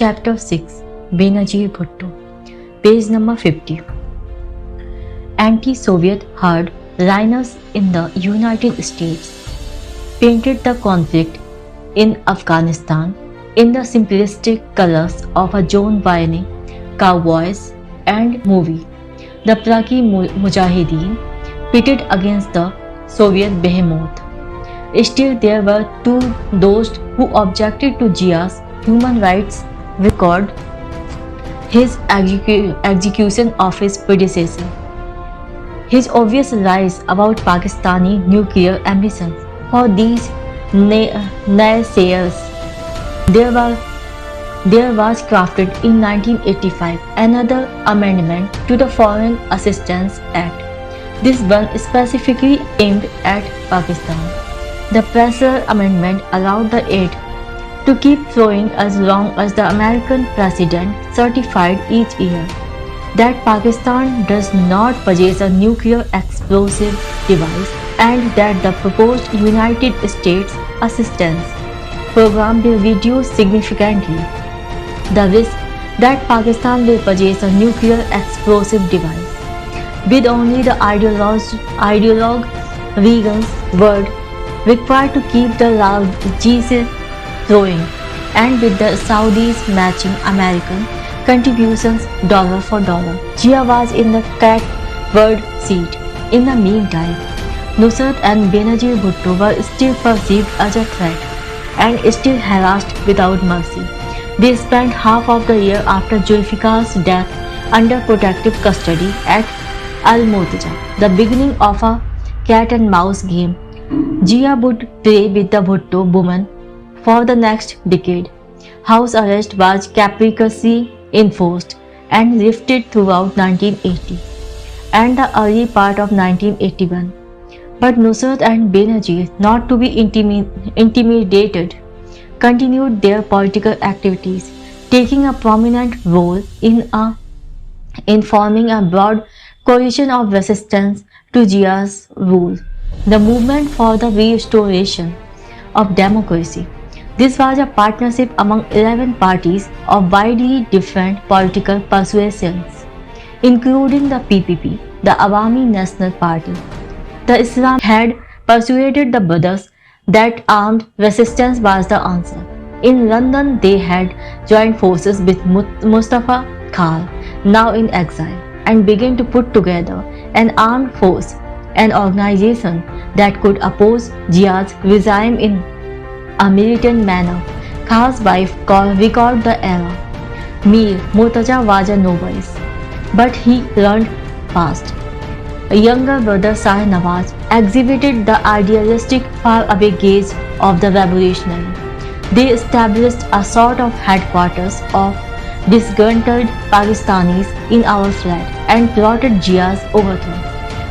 Chapter 6 Benazir Bhutto Page number 50 Anti-Soviet hardliners in the United States painted the conflict in Afghanistan in the simplistic colors of a John Wayne cowboys and movie. The Pragi Mujahideen pitted against the Soviet behemoth. Still, there were those who objected to Zia's human rights record, his execution of his predecessor, his obvious lies about Pakistani nuclear ambitions. For these naysayers, there was crafted in 1985 another amendment to the Foreign Assistance Act, this one specifically aimed at Pakistan. The Presser Amendment allowed the aid to keep flowing as long as the American president certified each year that Pakistan does not possess a nuclear explosive device and that the proposed United States assistance program will reduce significantly the risk that Pakistan will possess a nuclear explosive device. With only the ideologue Reagan's word required to keep the GC flowing, and with the Saudis matching American contributions dollar for dollar, Zia was in the catbird seat. In the meantime, Nusrat and Benazir Bhutto were still perceived as a threat and still harassed without mercy. They spent half of the year after Zulfikar's death under protective custody at Al-Murtaja, the beginning of a cat-and-mouse game. Zia would play with the Bhutto woman for the next decade. House arrest was capriciously enforced and lifted throughout 1980 and the early part of 1981. But Nusrat and Benazir, not to be intimidated, continued their political activities, taking a prominent role in forming a broad coalition of resistance to Zia's rule, the Movement for the Restoration of Democracy. This was a partnership among 11 parties of widely different political persuasions, including the PPP, the Awami National Party. The Islam had persuaded the brothers that armed resistance was the answer. In London, they had joined forces with Mustafa Kemal, now in exile, and began to put together an armed force, an organization that could oppose Zia's regime in a militant manner. Kemal's wife recalled the era. Mir Murtaza was a novice, but he learned fast. A younger brother Shah Nawaz exhibited the idealistic far-away gaze of the revolutionary. They established a sort of headquarters of disgruntled Pakistanis in our flat and plotted Zia's overthrow.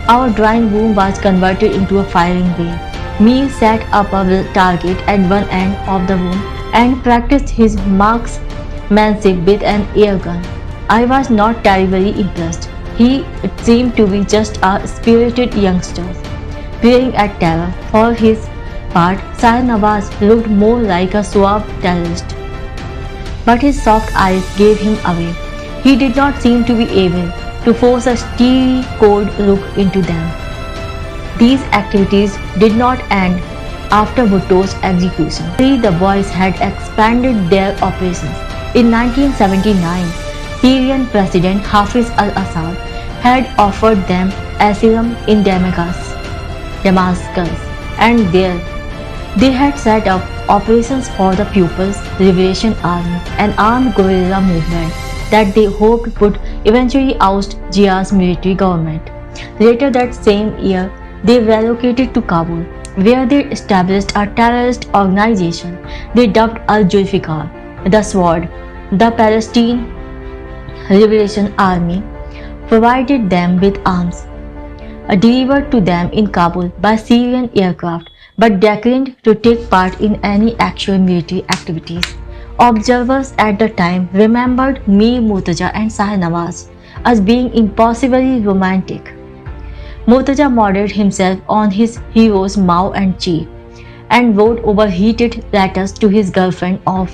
Our drawing room was converted into a firing range. Mir set up a target at one end of the room and practiced his marksmanship with an air gun. I was not terribly impressed. He seemed to be just a spirited youngster, playing at terror. For his part, Shah Nawaz looked more like a suave terrorist, but his soft eyes gave him away. He did not seem to be able to force a steely, cold look into them. These activities did not end after Bhutto's execution. The boys had expanded their operations. In 1979, Syrian President Hafez al-Assad had offered them asylum in Damascus, and there they had set up operations for the People's Liberation Army, an armed guerrilla movement that they hoped would eventually oust Zia's military government. Later that same year, they relocated to Kabul, where they established a terrorist organization they dubbed Al-Zulfikar, the Sword. The Palestine Liberation Army provided them with arms delivered to them in Kabul by Syrian aircraft, but declined to take part in any actual military activities. Observers at the time remembered Mir Murtaza and Shah Nawaz as being impossibly romantic. Murtaza modeled himself on his heroes Mao and Che and wrote overheated letters to his girlfriend of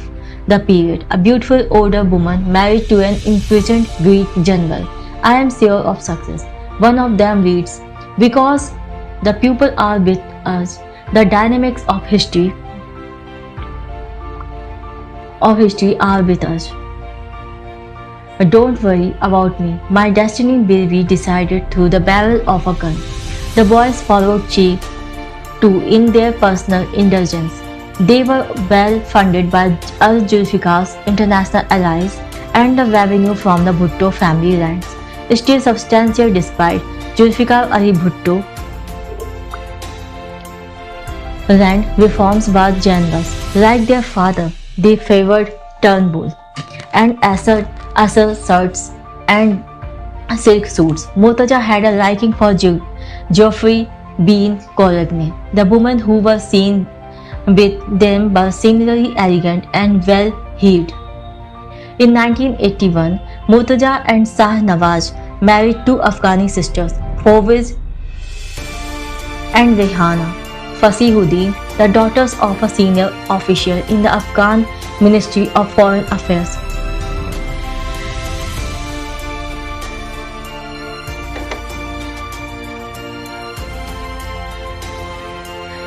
the period. A beautiful older woman married to an imprisoned Greek general. I am sure of success. One of them reads, because the people are with us, the dynamics of history are with us. But don't worry about me. My destiny will be decided through the barrel of a gun. The boys followed Che too in their personal indulgence. They were well funded by Al-Zulfikar's international allies and the revenue from the Bhutto family lands, still substantial despite Zulfikar Ali Bhutto land reforms was generous. Like their father, they favored Turnbull and asserts and silk suits. Murtaza had a liking for Geoffrey Bean Coligny. The women who were seen with them were singularly elegant and well-heeled. In 1981, Murtaza and Shah Nawaz married two Afghani sisters, Fawaz and Rehana Fasihuddin, the daughters of a senior official in the Afghan Ministry of Foreign Affairs.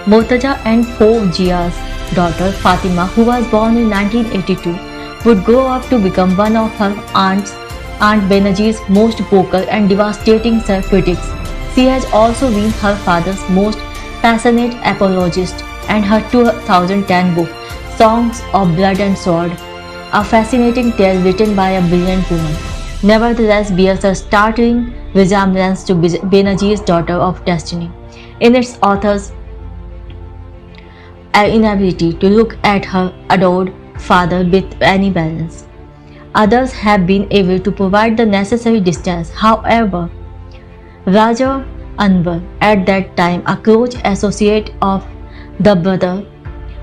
Murtaza and Fawzia's daughter Fatima, who was born in 1982, would grow up to become one of her Aunt Benazir's most vocal and devastating critics. She has also been her father's most passionate apologist, and her 2010 book, Songs of Blood and Sword, a fascinating tale written by a brilliant woman, nevertheless bears a startling resemblance to Benazir's Daughter of Destiny in its author's inability to look at her adored father with any balance. Others have been able to provide the necessary distance. However, Raja Anwar, at that time a close associate of the brother,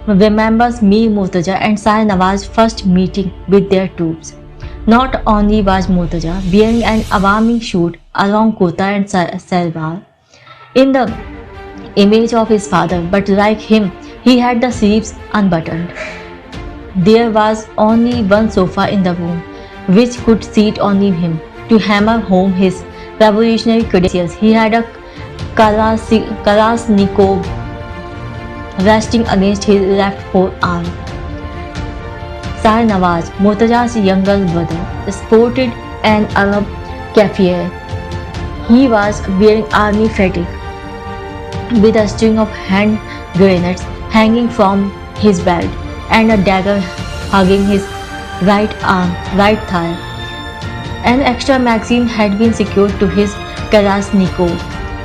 remembers Mir Murtaza and Shah Nawaz's first meeting with their troops. Not only was Murtaza wearing an Awami suit along kurta and salwar in the image of his father, but like him, he had the sleeves unbuttoned. There was only one sofa in the room, which could seat only him. To hammer home his revolutionary credentials, he had a Kalashnikov resting against his left forearm. Shah Nawaz, Murtaza's younger brother, sported an Arab kafir. He was wearing army fatigue, with a string of hand grenades hanging from his belt and a dagger hugging his right thigh. An extra magazine had been secured to his Kalashnikov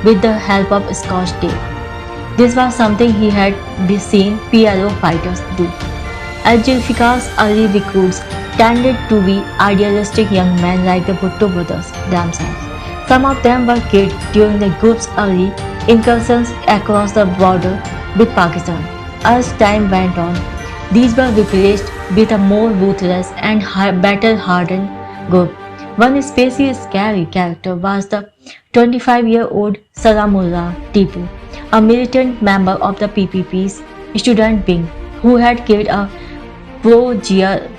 with the help of Scotch tape. This was something he had seen PLO fighters do. Al-Zulfikar's early recruits tended to be idealistic young men like the Bhutto brothers themselves. Some of them were killed during the group's early incursions across the border with Pakistan. As time went on, these were replaced with a more ruthless and battle-hardened group. One especially scary character was the 25-year-old Salamullah Tipu, a militant member of the PPP's student wing who had killed a pro-Jihad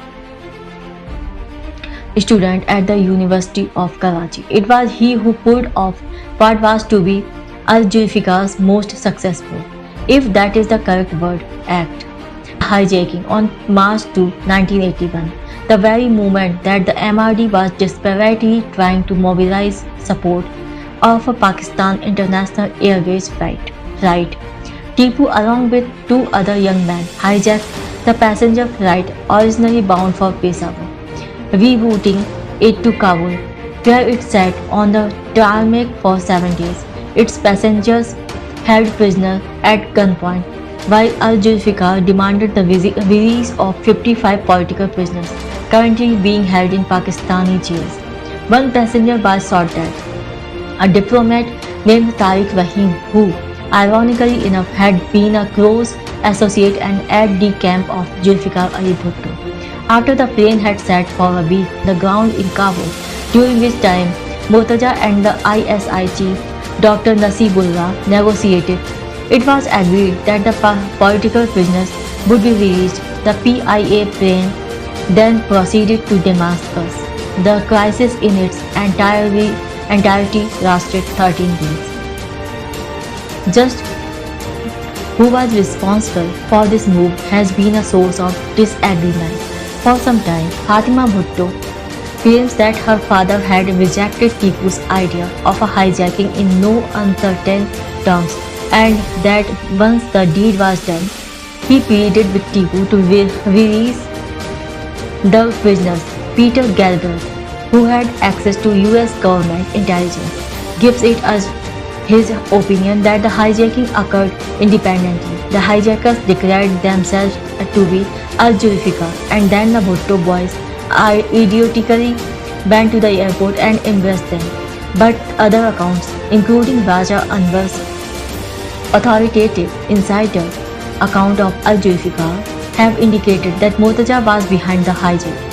student at the University of Karachi. It was he who pulled off what was to be Al-Zulfikar's most successful, if that is the correct word, act, hijacking on March 2, 1981, the very moment that the MRD was desperately trying to mobilize support of a Pakistan International Airways flight. Tipu, along with two other young men, hijacked the passenger flight originally bound for Peshawar, rerouting it to Kabul, where it sat on the tarmac for 7 days, its passengers held prisoner at gunpoint, while Al-Zulfikar demanded the release of 55 political prisoners currently being held in Pakistani jails. One passenger was shot dead, a diplomat named Tariq Rahim, who, ironically enough, had been a close associate and at the camp of Zulfikar Ali Bhutto. After the plane had sat for a week on the ground in Kabul, during which time Murtaza and the ISI chief Dr. Nasibullah negotiated, it was agreed that the political prisoners would be released. The PIA plane then proceeded to Damascus. The crisis in its entirety lasted 13 days. Just who was responsible for this move has been a source of disagreement for some time. Fatima Bhutto claims that her father had rejected Tipu's idea of a hijacking in no uncertain terms and that once the deed was done, he pleaded with Tipu to release the prisoners. Peter Galbraith, who had access to US government intelligence, gives it as his opinion that the hijacking occurred independently. The hijackers declared themselves to be Al-Zulfikar and then the Bhutto boys idiotically went to the airport and embraced them. But other accounts, including Raja Anwar's authoritative insider account of Al-Zulfikar, have indicated that Murtaza was behind the hijacking.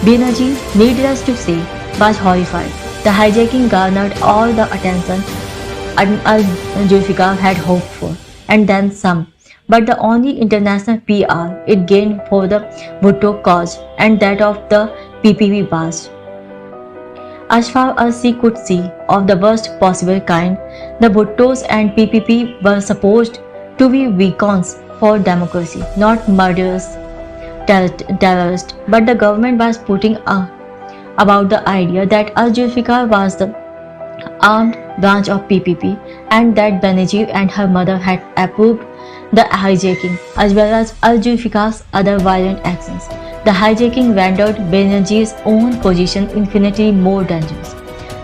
Banerjee, needless to say, was horrified. The hijacking garnered all the attention Al-Zulfikar had hoped for, and then some. But the only international PR it gained for the Bhutto cause and that of the PPP was. As far as she could see, of the worst possible kind, the Bhuttos and PPP were supposed to be beacons for democracy, not murderous terrorists. But the government was putting about the idea that Al-Zulfikar was the armed branch of PPP and that Benazir and her mother had approved the hijacking as well as Al-Zulfikar's other violent actions. The hijacking rendered Benazir's own position infinitely more dangerous.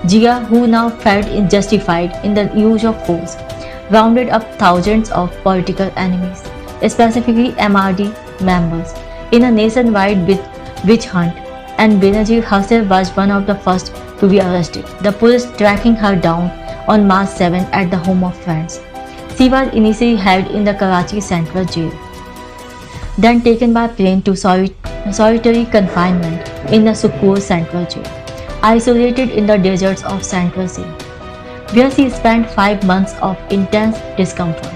Jia, who now felt justified in the use of force, rounded up thousands of political enemies, specifically MRD members, in a nationwide witch hunt, and Benazir herself was one of the first to be arrested, the police tracking her down on March 7 at the home of friends. She was initially held in the Karachi Central Jail, then taken by plane to solitary confinement in the Sukkur Central Jail, isolated in the deserts of Central Sindh, where she spent 5 months of intense discomfort.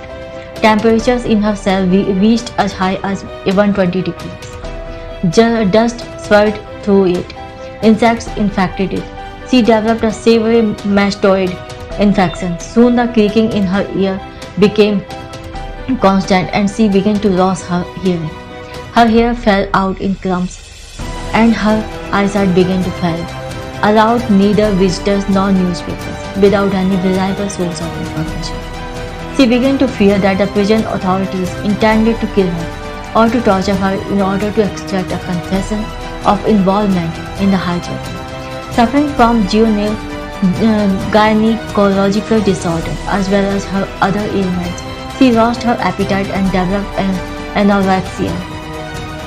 Temperatures in her cell reached as high as 120 degrees. Dust swirled through it. Insects infected it. She developed a severe mastoid infection. Soon the creaking in her ear became constant and she began to lose her hearing. Her hair fell out in clumps and her eyesight began to fail, allowed neither visitors nor newspapers, without any reliable source of information. She began to fear that the prison authorities intended to kill her or to torture her in order to extract a confession of involvement in the hijacking. Suffering from juvenile gynecological disorder as well as her other ailments, she lost her appetite and developed anorexia.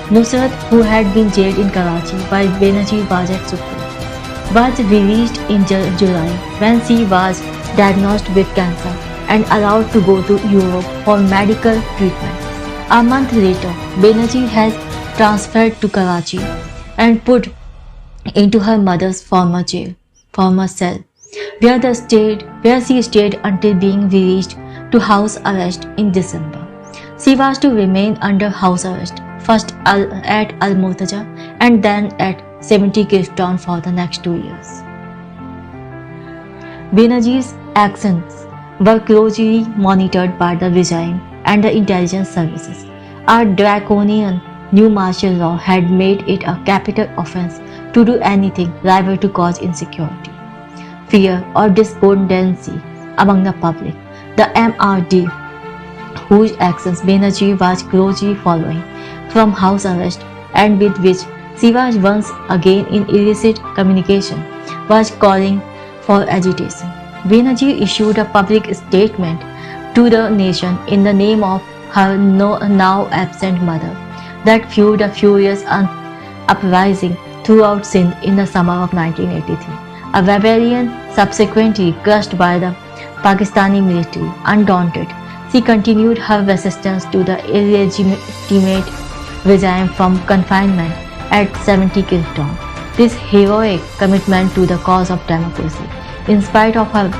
Nusrat, who had been jailed in Karachi while Benazir was at Sukkur, was released in July when she was diagnosed with cancer and allowed to go to Europe for medical treatment. A month later, Benazir had transferred to Karachi and put into her mother's former cell, where she stayed until being released to house arrest in December. She was to remain under house arrest, first at Al Murtaza and then at 70 Clifton for the next 2 years. Benazir's actions were closely monitored by the regime and the intelligence services. A draconian new martial law had made it a capital offense to do anything liable to cause insecurity, fear, or despondency among the public. The MRD, whose actions Benazir was closely following from house arrest and with which she was once again in illicit communication, was calling for agitation. Benazir issued a public statement to the nation in the name of her now absent mother that fueled a furious uprising throughout Sindh in the summer of 1983. A rebellion subsequently crushed by the Pakistani military. Undaunted, she continued her resistance to the illegitimate regime from confinement at 70 Clifton. This heroic commitment to the cause of democracy, in spite of her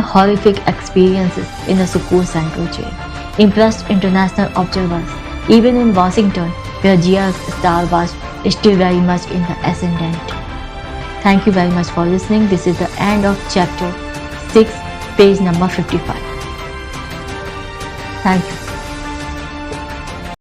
horrific experiences in the Sukkur Central Jail, impressed international observers. Even in Washington, where Jia's star was still very much in the ascendant. Thank you very much for listening. This is the end of chapter 6, page number 55. Thank you.